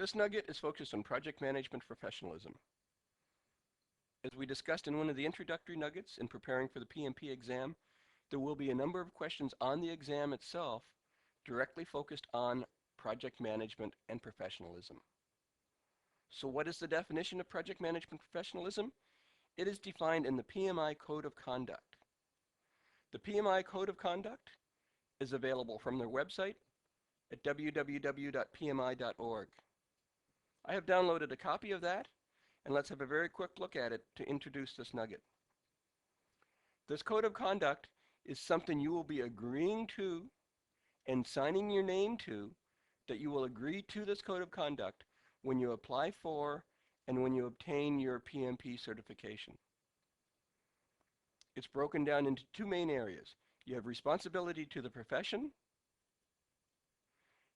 This nugget is focused on project management professionalism. As we discussed in one of the introductory nuggets in preparing for the PMP exam, there will be a number of questions on the exam itself directly focused on project management and professionalism. So what is the definition of project management professionalism? It is defined in the PMI Code of Conduct. The PMI Code of Conduct is available from their website at www.pmi.org. I have downloaded a copy of that, and let's have a very quick look at it to introduce this nugget. This Code of Conduct is something you will be agreeing to and signing your name to, that you will agree to this Code of Conduct when you apply for and when you obtain your PMP certification. It's broken down into two main areas. You have responsibility to the profession,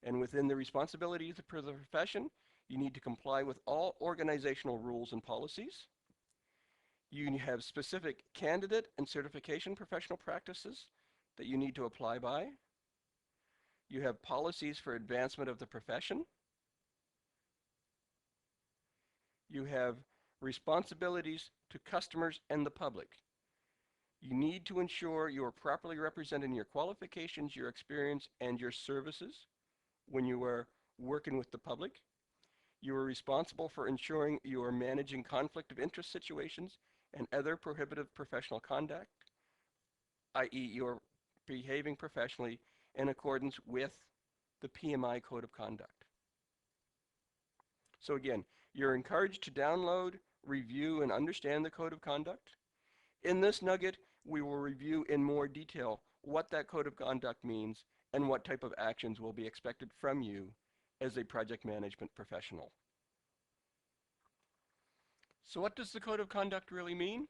and within the responsibility for the profession, you need to comply with all organizational rules and policies. You have specific candidate and certification professional practices that you need to apply by. You have policies for advancement of the profession. You have responsibilities to customers and the public. You need to ensure you are properly representing your qualifications, your experience, and your services when you are working with the public. You are responsible for ensuring you are managing conflict of interest situations and other prohibitive professional conduct, i.e. you are behaving professionally in accordance with the PMI Code of Conduct. So again, you're encouraged to download, review, and understand the Code of Conduct. In this nugget, we will review in more detail what that Code of Conduct means and what type of actions will be expected from you as a project management professional. So what does the Code of Conduct really mean?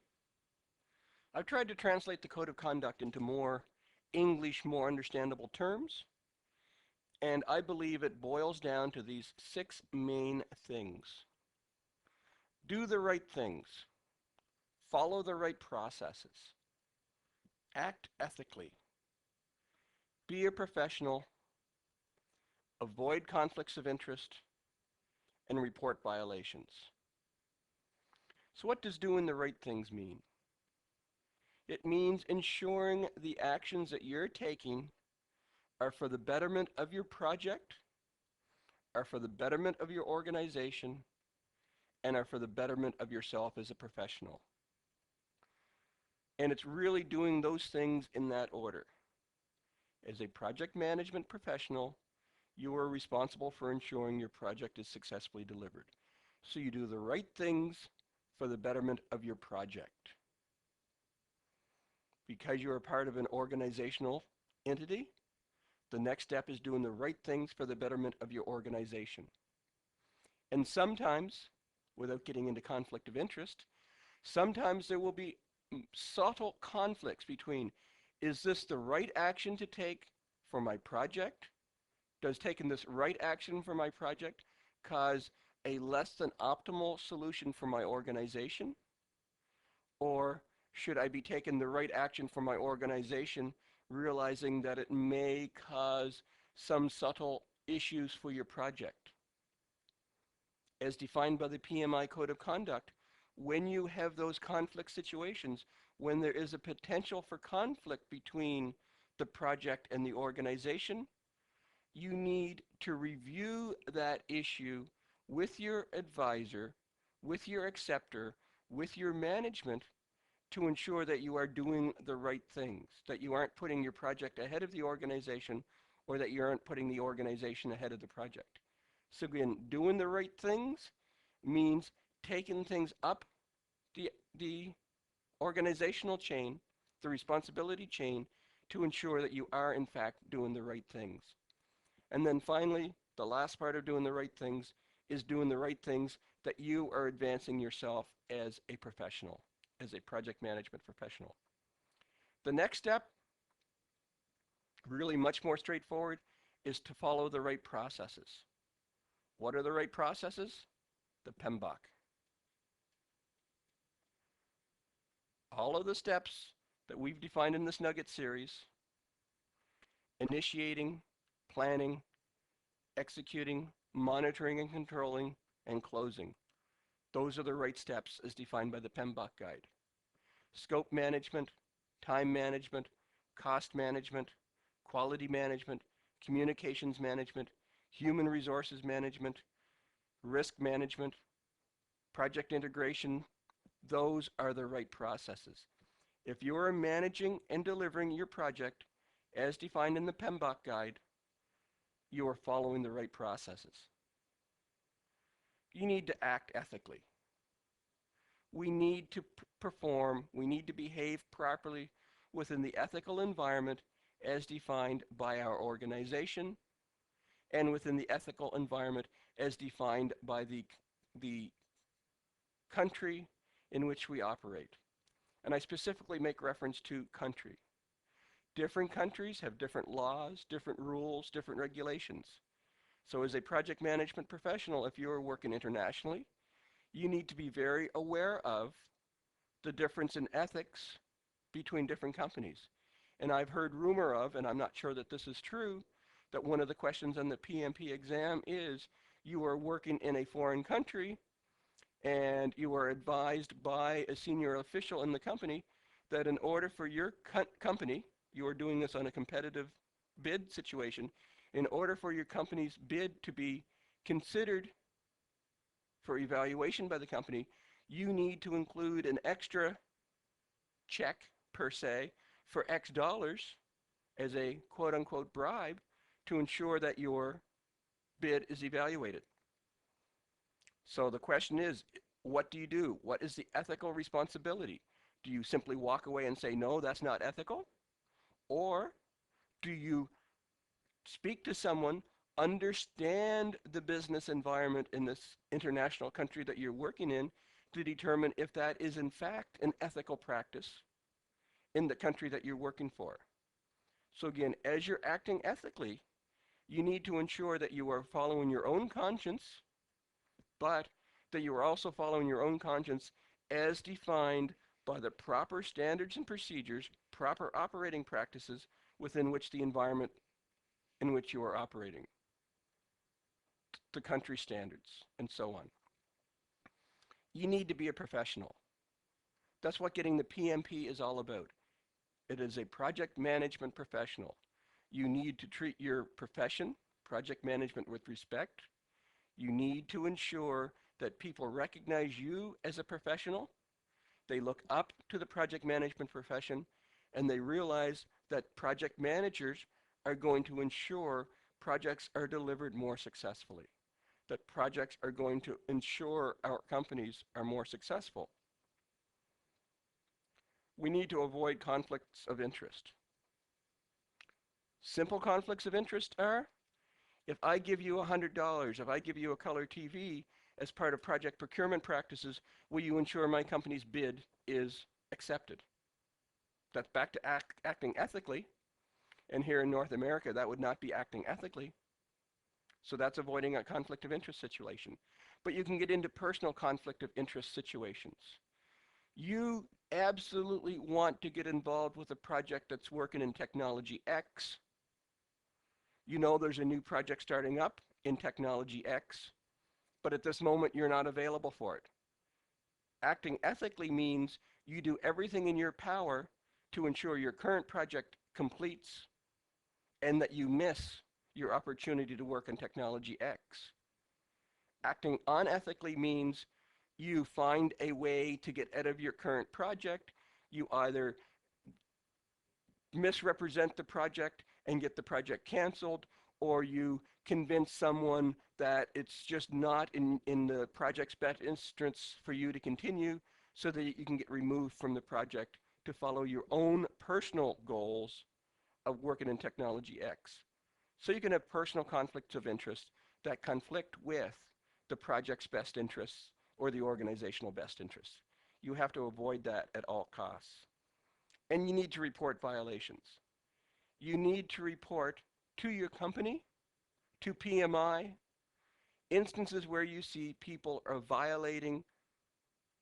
I've tried to translate the Code of Conduct into more English, more understandable terms, and I believe it boils down to these 6 main things. Do the right things. Follow the right processes. Act ethically. Be a professional. Avoid conflicts of interest. And report violations. So what does doing the right things mean? It means ensuring the actions that you're taking are for the betterment of your project, are for the betterment of your organization, and are for the betterment of yourself as a professional. And it's really doing those things in that order. As a project management professional, you are responsible for ensuring your project is successfully delivered. So you do the right things for the betterment of your project. Because you are part of an organizational entity, the next step is doing the right things for the betterment of your organization. And sometimes, without getting into conflict of interest, sometimes there will be subtle conflicts between, is this the right action to take for my project? Does taking this right action for my project cause a less than optimal solution for my organization? Or should I be taking the right action for my organization, realizing that it may cause some subtle issues for your project? As defined by the PMI Code of Conduct, when you have those conflict situations, when there is a potential for conflict between the project and the organization, you need to review that issue with your advisor, with your acceptor, with your management, to ensure that you are doing the right things, that you aren't putting your project ahead of the organization, or that you aren't putting the organization ahead of the project. So again, doing the right things means taking things up the organizational chain, the responsibility chain, to ensure that you are in fact doing the right things. And then finally, the last part of doing the right things is doing the right things that you are advancing yourself as a professional, as a project management professional. The next step, really much more straightforward, is to follow the right processes. What are the right processes? The PMBOK. All of the steps that we've defined in this Nugget series, initiating, planning, executing, monitoring and controlling, and closing. Those are the right steps as defined by the PMBOK guide. Scope management, time management, cost management, quality management, communications management, human resources management, risk management, project integration, those are the right processes. If you are managing and delivering your project as defined in the PMBOK guide, you are following the right processes. You need to act ethically. We need to perform, we need to behave properly within the ethical environment as defined by our organization and within the ethical environment as defined by the country in which we operate. And I specifically make reference to country. Different countries have different laws, different rules, different regulations. So as a project management professional, if you are working internationally, you need to be very aware of the difference in ethics between different companies. And I've heard rumor of, and I'm not sure that this is true, that one of the questions on the PMP exam is you are working in a foreign country and you are advised by a senior official in the company that in order for your company, you are doing this on a competitive bid situation, in order for your company's bid to be considered for evaluation by the company, you need to include an extra check, per se, for X dollars as a quote-unquote bribe to ensure that your bid is evaluated. So the question is, what do you do? What is the ethical responsibility? Do you simply walk away and say, no, that's not ethical? Or do you speak to someone, understand the business environment in this international country that you're working in to determine if that is in fact an ethical practice in the country that you're working for? So again, as you're acting ethically, you need to ensure that you are following your own conscience, but that you are also following your own conscience as defined by the proper standards and procedures, proper operating practices within which the environment in which you are operating, the country standards, and so on. You need to be a professional. That's what getting the PMP is all about. It is a project management professional. You need to treat your profession, project management, with respect. You need to ensure that people recognize you as a professional. They look up to the project management profession, and they realize that project managers are going to ensure projects are delivered more successfully, that projects are going to ensure our companies are more successful. We need to avoid conflicts of interest. Simple conflicts of interest are, if I give you $100, if I give you a color TV as part of project procurement practices, will you ensure my company's bid is accepted? That's back to acting ethically. And here in North America, that would not be acting ethically. So that's avoiding a conflict of interest situation. But you can get into personal conflict of interest situations. You absolutely want to get involved with a project that's working in technology X. You know there's a new project starting up in technology X, but at this moment you're not available for it. Acting ethically means you do everything in your power to ensure your current project completes and that you miss your opportunity to work in technology X. Acting unethically means you find a way to get out of your current project. You either misrepresent the project and get the project canceled, or you convince someone that it's just not in the project's best interest for you to continue so that you can get removed from the project to follow your own personal goals of working in technology X. So you can have personal conflicts of interest that conflict with the project's best interests or the organizational best interests. You have to avoid that at all costs. And you need to report violations. You need to report to your company, to PMI, instances where you see people are violating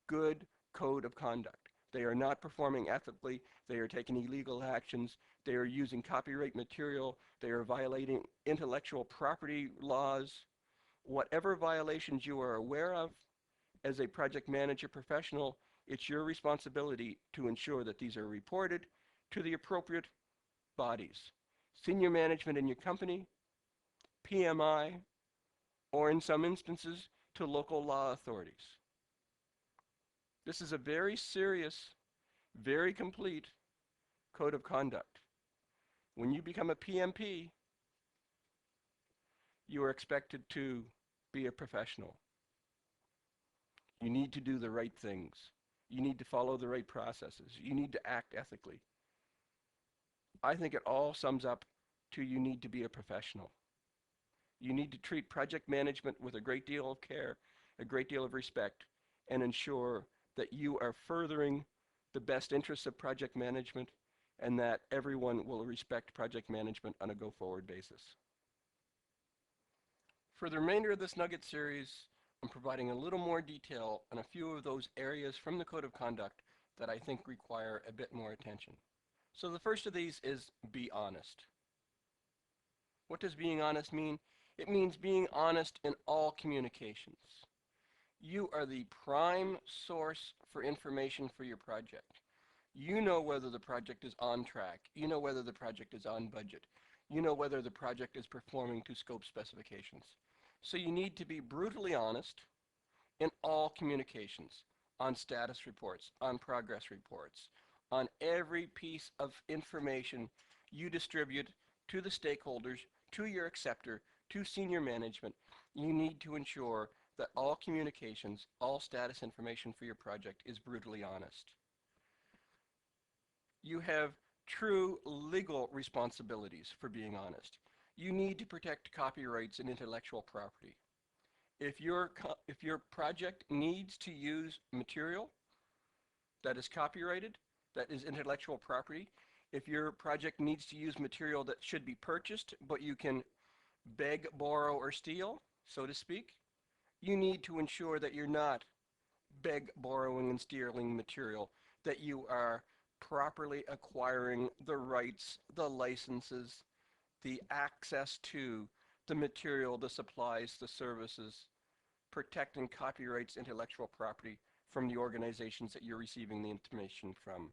good code of conduct. They are not performing ethically. They are taking illegal actions. They are using copyright material. They are violating intellectual property laws, Whatever violations you are aware of, as a project manager professional, it's your responsibility to ensure that these are reported to the appropriate bodies, senior management in your company, PMI, or in some instances, to local law authorities. This is a very serious, very complete code of conduct. When you become a PMP, you are expected to be a professional. You need to do the right things. You need to follow the right processes. You need to act ethically. I think it all sums up to you need to be a professional. You need to treat project management with a great deal of care, a great deal of respect, and ensure that you are furthering the best interests of project management and that everyone will respect project management on a go-forward basis. For the remainder of this Nugget series, I'm providing a little more detail on a few of those areas from the Code of Conduct that I think require a bit more attention. So the first of these is be honest. What does being honest mean? It means being honest in all communications. You are the prime source for information for your project. You know whether the project is on track. You know whether the project is on budget. You know whether the project is performing to scope specifications. So you need to be brutally honest in all communications, on status reports, on progress reports, on every piece of information you distribute to the stakeholders, to your acceptor, to senior management. You need to ensure that all communications, all status information for your project is brutally honest. You have true legal responsibilities for being honest. You need to protect copyrights and intellectual property. If your project needs to use material that is copyrighted, that is intellectual property, if your project needs to use material that should be purchased, but you can beg, borrow, or steal, so to speak, you need to ensure that you're not beg, borrowing, and stealing material, that you are properly acquiring the rights, the licenses, the access to the material, the supplies, the services, protecting copyrights, intellectual property from the organizations that you're receiving the information from.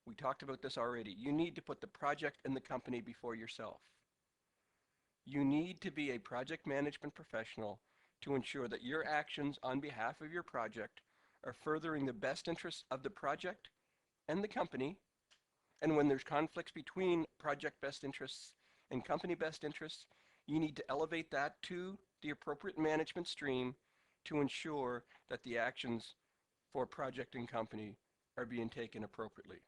We talked about this already. You need to put the project and the company before yourself. You need to be a project management professional to ensure that your actions on behalf of your project are furthering the best interests of the project and the company. And when there's conflicts between project best interests and company best interests, you need to elevate that to the appropriate management stream to ensure that the actions for project and company are being taken appropriately.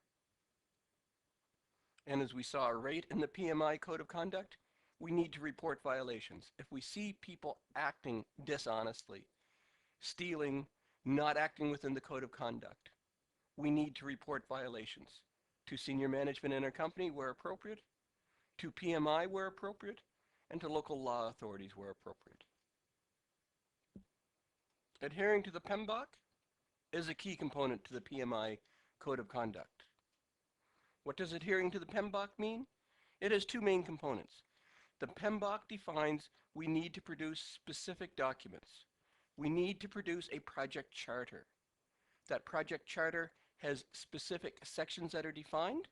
And as we saw right in the PMI Code of Conduct, we need to report violations. If we see people acting dishonestly, stealing, not acting within the Code of Conduct, we need to report violations to senior management in our company where appropriate, to PMI where appropriate, and to local law authorities where appropriate. Adhering to the PMBOK is a key component to the PMI Code of Conduct. What does adhering to the PMBOK mean? It has two main components. The PMBOK defines we need to produce specific documents. We need to produce a project charter. That project charter has specific sections that are defined.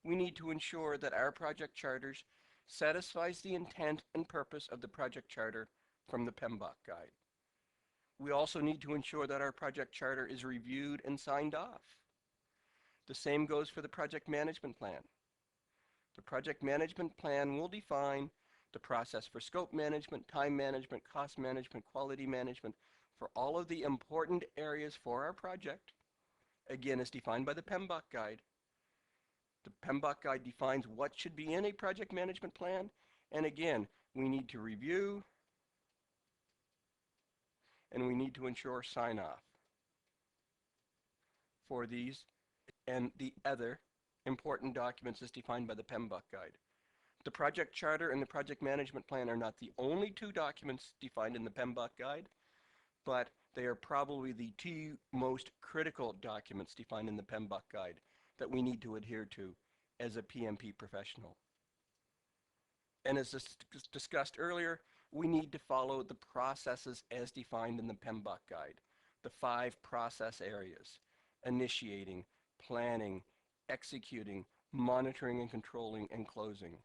We need to ensure that our project charters satisfies the intent and purpose of the project charter from the PMBOK guide. We also need to ensure that our project charter is reviewed and signed off. The same goes for the project management plan. The project management plan will define the process for scope management, time management, cost management, quality management, for all of the important areas for our project. Again, as defined by the PMBOK guide. The PMBOK guide defines what should be in a project management plan, and again, we need to review and we need to ensure sign-off for these and the other important documents as defined by the PMBOK guide. The project charter and the project management plan are not the only two documents defined in the PMBOK guide, but they are probably the two most critical documents defined in the PMBOK guide that we need to adhere to as a PMP professional. And as discussed earlier, we need to follow the processes as defined in the PMBOK guide. The 5 process areas: initiating, planning, executing, monitoring and controlling, and closing.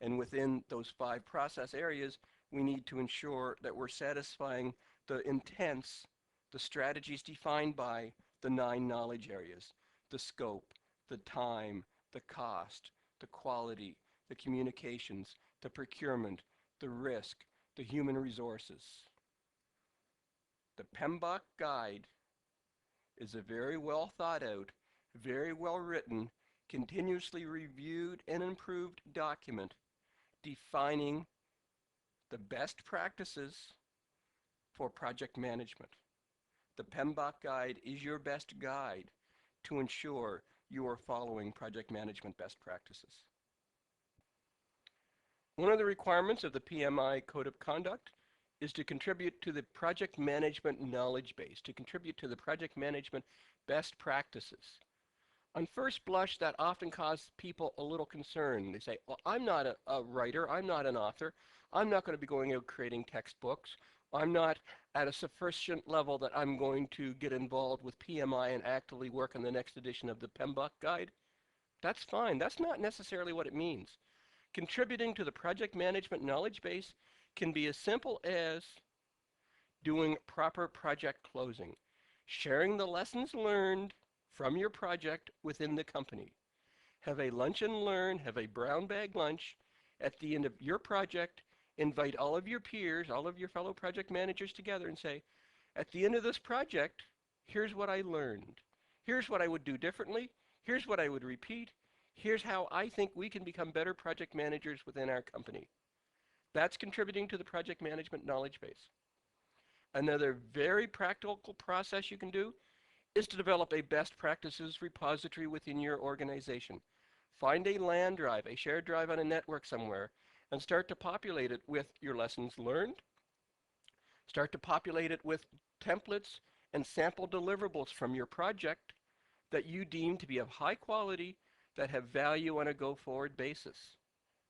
And within those 5 process areas, we need to ensure that we're satisfying the intents, the strategies defined by the 9 knowledge areas: the scope, the time, the cost, the quality, the communications, the procurement, the risk, the human resources. The PMBOK guide is a very well thought out, very well written, continuously reviewed and improved document defining the best practices for project management. The PMBOK guide is your best guide to ensure you are following project management best practices. One of the requirements of the PMI Code of Conduct is to contribute to the project management knowledge base, to contribute to the project management best practices. On first blush, that often causes people a little concern. They say, well, I'm not a writer, I'm not an author, I'm not going to be going out creating textbooks, I'm not at a sufficient level that I'm going to get involved with PMI and actively work on the next edition of the PMBOK guide. That's fine, that's not necessarily what it means. Contributing to the project management knowledge base can be as simple as doing proper project closing, sharing the lessons learned from your project within the company. Have a lunch and learn, have a brown bag lunch at the end of your project. Invite all of your peers, all of your fellow project managers together and say, at the end of this project, here's what I learned. Here's what I would do differently. Here's what I would repeat. Here's how I think we can become better project managers within our company. That's contributing to the project management knowledge base. Another very practical process you can do is to develop a best practices repository within your organization. Find a LAN drive, a shared drive on a network somewhere, and start to populate it with your lessons learned. Start to populate it with templates and sample deliverables from your project that you deem to be of high quality, that have value on a go-forward basis.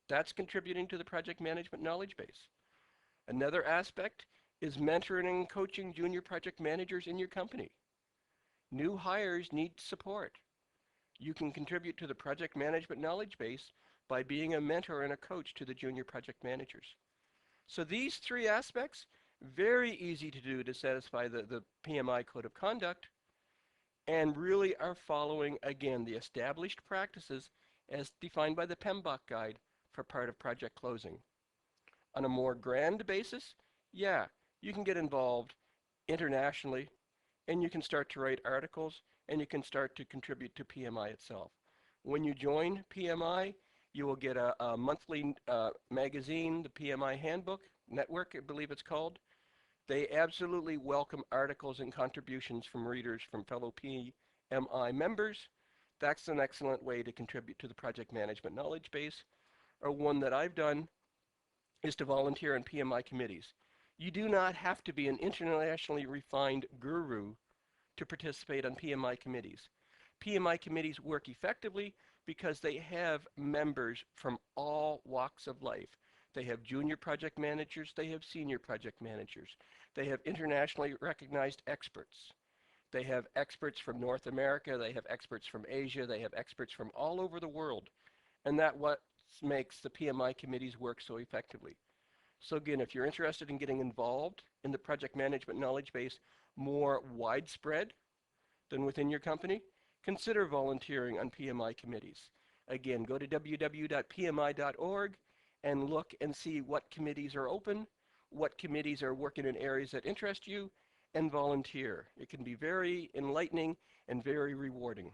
That's contributing to the project management knowledge base. Another aspect is mentoring and coaching junior project managers in your company. New hires need support. You can contribute to the project management knowledge base by being a mentor and a coach to the junior project managers. So these 3 aspects, very easy to do to satisfy the PMI Code of Conduct, and really are following, again, the established practices as defined by the PMBOK guide for part of project closing. On a more grand basis, yeah, you can get involved internationally, and you can start to write articles, and you can start to contribute to PMI itself. When you join PMI, you will get a monthly magazine, the PMI Handbook Network, I believe it's called. They absolutely welcome articles and contributions from readers from fellow PMI members. That's an excellent way to contribute to the project management knowledge base. Or one that I've done is to volunteer in PMI committees. You do not have to be an internationally refined guru to participate on PMI committees. PMI committees work effectively because they have members from all walks of life. They have junior project managers, they have senior project managers. They have internationally recognized experts. They have experts from North America, they have experts from Asia, they have experts from all over the world. And that's what makes the PMI committees work so effectively. So again, if you're interested in getting involved in the project management knowledge base more widespread than within your company, consider volunteering on PMI committees. Again, go to www.pmi.org and look and see what committees are open, what committees are working in areas that interest you, and volunteer. It can be very enlightening and very rewarding.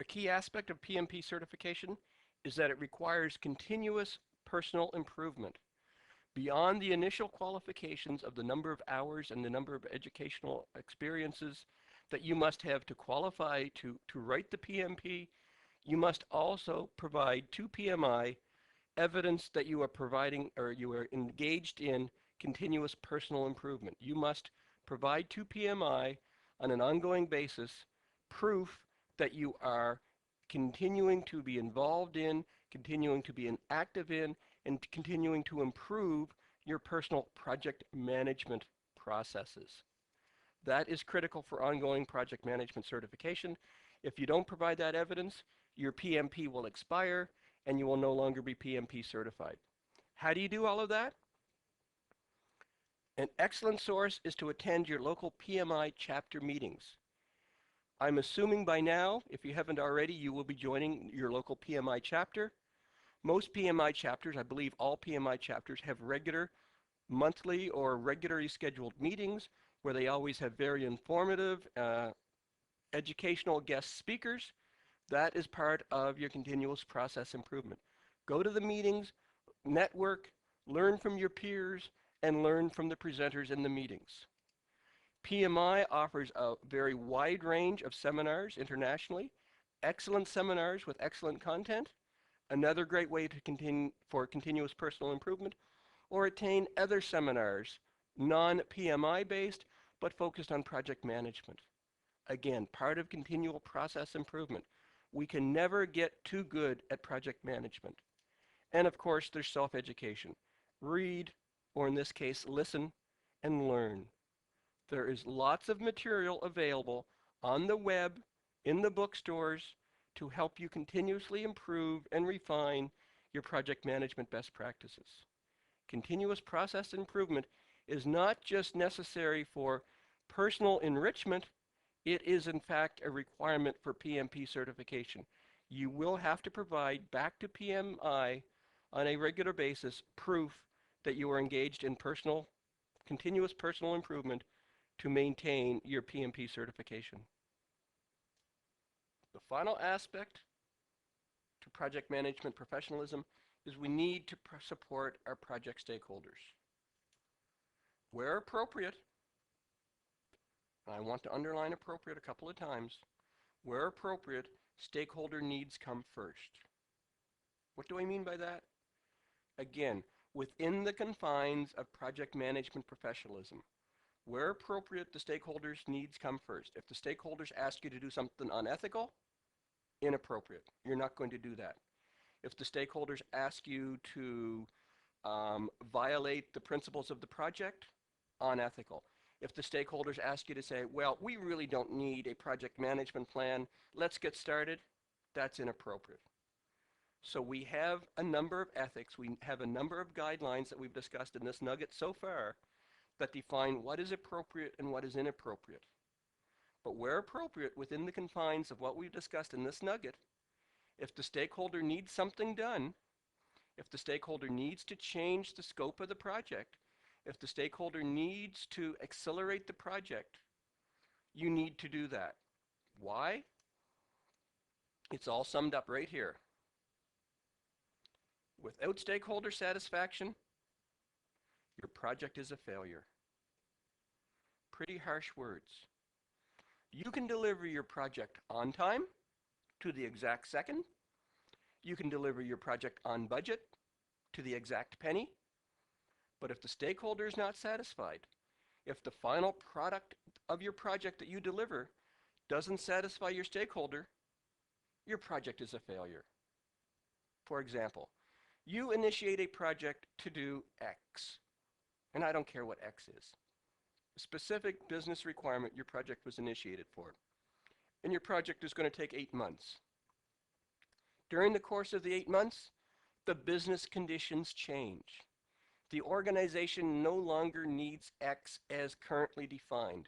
A key aspect of PMP certification is that it requires continuous personal improvement. Beyond the initial qualifications of the number of hours and the number of educational experiences that you must have to qualify to write the PMP, you must also provide to PMI evidence that you are providing or you are engaged in continuous personal improvement. You must provide to PMI on an ongoing basis proof that you are continuing to be involved in, continuing to be active in, and continuing to improve your personal project management processes. That is critical for ongoing project management certification. If you don't provide that evidence, your PMP will expire and you will no longer be PMP certified. How do you do all of that? An excellent source is to attend your local PMI chapter meetings. I'm assuming by now, if you haven't already, you will be joining your local PMI chapter. Most PMI chapters, I believe all PMI chapters, have regular monthly or regularly scheduled meetings where they always have very informative, educational guest speakers. That is part of your continuous process improvement. Go to the meetings, network, learn from your peers, and learn from the presenters in the meetings. PMI offers a very wide range of seminars internationally, excellent seminars with excellent content, another great way to continue for continuous personal improvement, or attain other seminars, non-PMI based, but focused on project management. Again, part of continual process improvement. We can never get too good at project management. And of course, there's self-education. Read, or in this case, listen and learn. There is lots of material available on the web, in the bookstores, to help you continuously improve and refine your project management best practices. Continuous process improvement is not just necessary for personal enrichment, it is in fact a requirement for PMP certification. You will have to provide back to PMI on a regular basis proof that you are engaged in continuous personal improvement to maintain your PMP certification. The final aspect to project management professionalism is we need to support our project stakeholders. Where appropriate, and I want to underline appropriate a couple of times, where appropriate, stakeholder needs come first. What do I mean by that? Again, within the confines of project management professionalism, where appropriate, the stakeholders' needs come first. If the stakeholders ask you to do something unethical, inappropriate. You're not going to do that. If the stakeholders ask you to violate the principles of the project, unethical. If the stakeholders ask you to say, well, we really don't need a project management plan, let's get started, that's inappropriate. So we have a number of ethics, we have a number of guidelines that we've discussed in this nugget so far that define what is appropriate and what is inappropriate. But where appropriate, within the confines of what we've discussed in this nugget, if the stakeholder needs something done, if the stakeholder needs to change the scope of the project, if the stakeholder needs to accelerate the project, you need to do that. Why? It's all summed up right here. Without stakeholder satisfaction, your project is a failure. Pretty harsh words. You can deliver your project on time, to the exact second. You can deliver your project on budget, to the exact penny. But if the stakeholder is not satisfied, if the final product of your project that you deliver doesn't satisfy your stakeholder, your project is a failure. For example, you initiate a project to do X, and I don't care what X is. A specific business requirement your project was initiated for, and your project is going to take 8 months. During the course of the 8 months, the business conditions change. The organization no longer needs X as currently defined.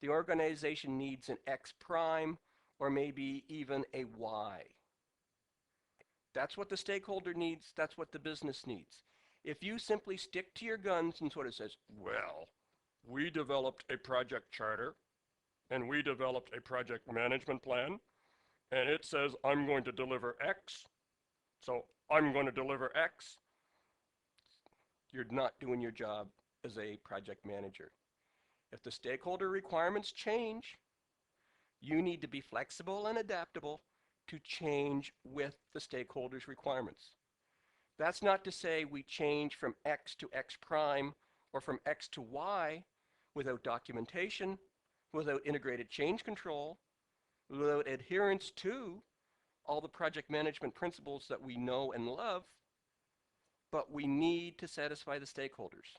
The organization needs an X prime, or maybe even a Y. That's what the stakeholder needs, that's what the business needs. If you simply stick to your guns and sort of says, well, we developed a project charter, and we developed a project management plan, and it says I'm going to deliver X, so I'm going to deliver X, you're not doing your job as a project manager. If the stakeholder requirements change, you need to be flexible and adaptable to change with the stakeholders' requirements. That's not to say we change from X to X prime or from X to Y without documentation, without integrated change control, without adherence to all the project management principles that we know and love. but we need to satisfy the stakeholders.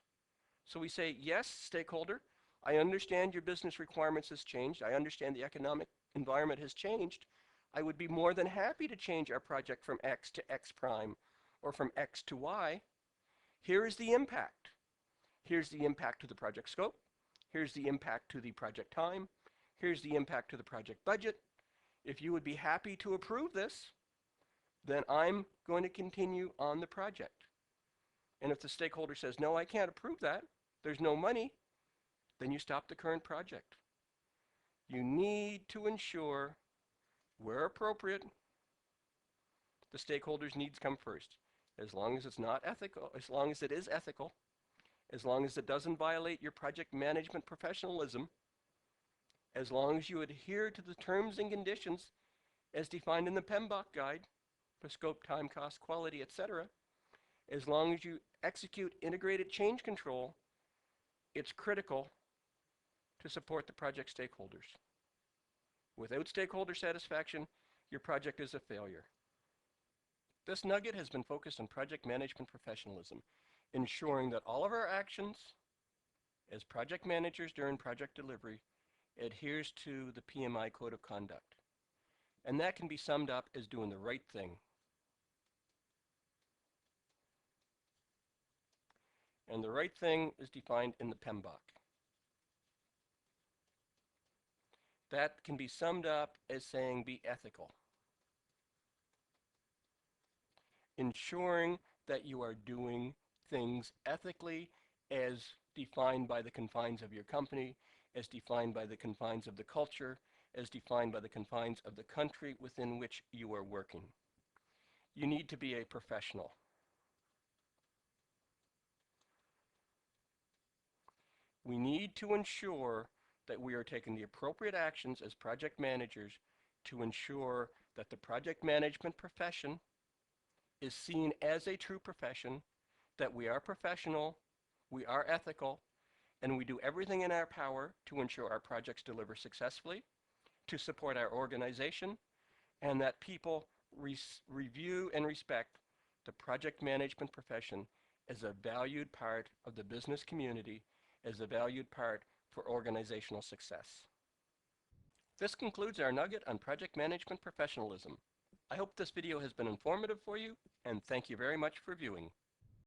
So we say, yes, stakeholder, I understand your business requirements has changed. I understand the economic environment has changed. I would be more than happy to change our project from X to X prime or from X to Y. Here is the impact. Here's the impact to the project scope. Here's the impact to the project time. Here's the impact to the project budget. If you would be happy to approve this, then I'm going to continue on the project. And if the stakeholder says, no, I can't approve that, there's no money, then you stop the current project. You need to ensure, where appropriate, the stakeholders' needs come first. As long as it's not ethical, as long as it is ethical, as long as it doesn't violate your project management professionalism, as long as you adhere to the terms and conditions as defined in the PMBOK guide for scope, time, cost, quality, etc., as long as you execute integrated change control, it's critical to support the project stakeholders. Without stakeholder satisfaction, your project is a failure. This nugget has been focused on project management professionalism, ensuring that all of our actions as project managers during project delivery adheres to the PMI Code of Conduct. And that can be summed up as doing the right thing. And the right thing is defined in the PMBOK. That can be summed up as saying be ethical. Ensuring that you are doing things ethically as defined by the confines of your company, as defined by the confines of the culture, as defined by the confines of the country within which you are working. You need to be a professional. We need to ensure that we are taking the appropriate actions as project managers to ensure that the project management profession is seen as a true profession, that we are professional, we are ethical, and we do everything in our power to ensure our projects deliver successfully, to support our organization, and that people review and respect the project management profession as a valued part of the business community, as a valued part for organizational success. This concludes our nugget on project management professionalism. I hope this video has been informative for you, and thank you very much for viewing.